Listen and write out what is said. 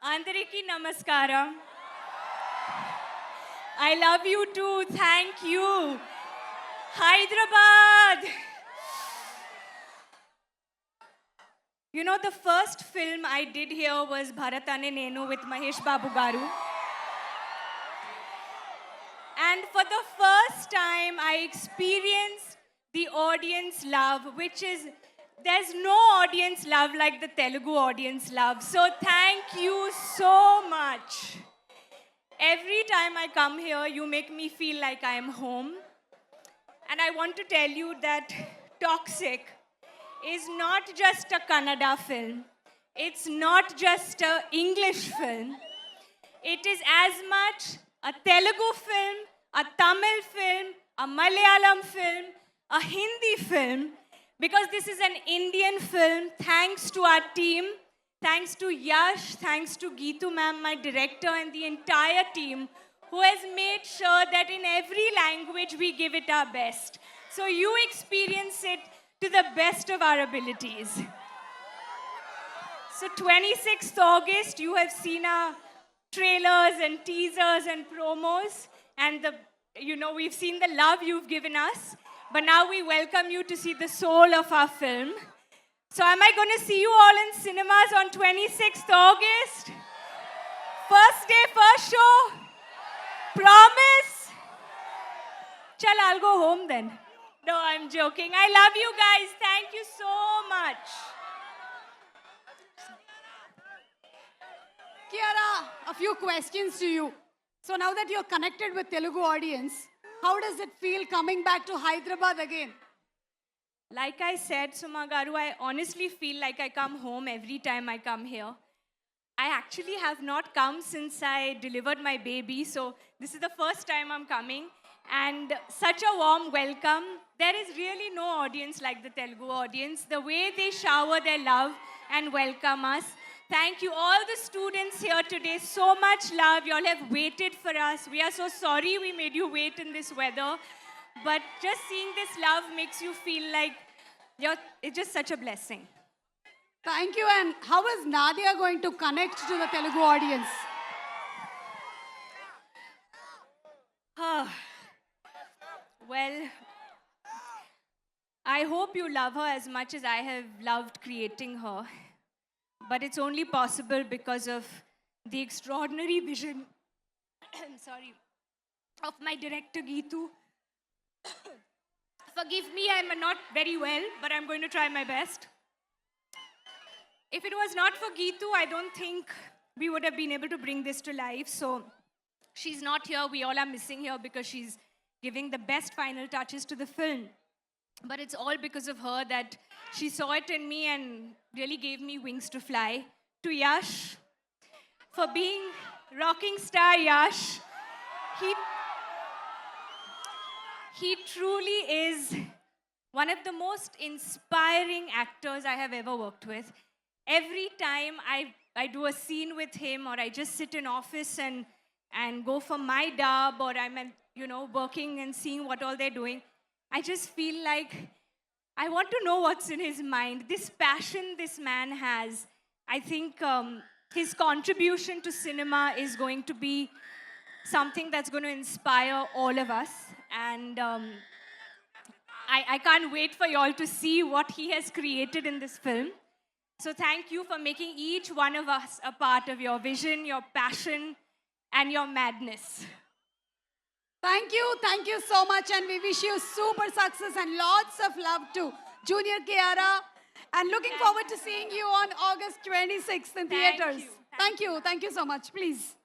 Andariki Namaskaram. I love you too. Thank you. Hyderabad. You know, the first film I did here was Bharatane Nenu with Mahesh Babu Garu. And for the first time, I experienced the audience love, which is, there's no audience love like the Telugu audience love. So thank you so much. Every time I come here, you make me feel like I am home. And I want to tell you that Toxic is not just a Kannada film. It's not just an English film. It is as much a Telugu film, a Tamil film, a Malayalam film, a Hindi film, because this is an Indian film. Thanks to our team, thanks to Yash, thanks to Geetu ma'am, my director, and the entire team, who has made sure that in every language we give it our best. So you experience it to the best of our abilities. So 26th August, you have seen our trailers and teasers and promos, and we've seen the love you've given us, but now we welcome you to see the soul of our film. So am I going to see you all in cinemas on 26th August? First day, first show? Promise? Chal, I'll go home then. No, I'm joking. I love you guys. Thank you so much. Kiara, a few questions to you. So now that you're connected with Telugu audience, how does it feel coming back to Hyderabad again? Like I said, Suma Garu, I honestly feel like I come home every time I come here. I actually have not come since I delivered my baby, so this is the first time I'm coming. And such a warm welcome. There is really no audience like the Telugu audience. The way they shower their love and welcome us. Thank you, all the students here today. So much love. You all have waited for us. We are so sorry we made you wait in this weather. But just seeing this love makes you feel like it's just such a blessing. Thank you. And how is Nadia going to connect to the Telugu audience? Well, I hope you love her as much as I have loved creating her. But it's only possible because of the extraordinary vision of my director, Geetu. Forgive me, I'm not very well, but I'm going to try my best. If it was not for Geetu, I don't think we would have been able to bring this to life. So she's not here. We all are missing her because she's giving the best final touches to the film. But it's all because of her that she saw it in me and really gave me wings to fly. To Yash, for being rocking star Yash. He truly is one of the most inspiring actors I have ever worked with. Every time I do a scene with him, or I just sit in office and go for my dub, or I'm working and seeing what all they're doing, I just feel like I want to know what's in his mind. This passion this man has, I think his contribution to cinema is going to be something that's going to inspire all of us. And I can't wait for you all to see what he has created in this film. So thank you for making each one of us a part of your vision, your passion, and your madness. Thank you so much, and we wish you super success and lots of love to Junior Kiara, and looking forward to seeing you on August 26th in theaters. Thank you so much, please.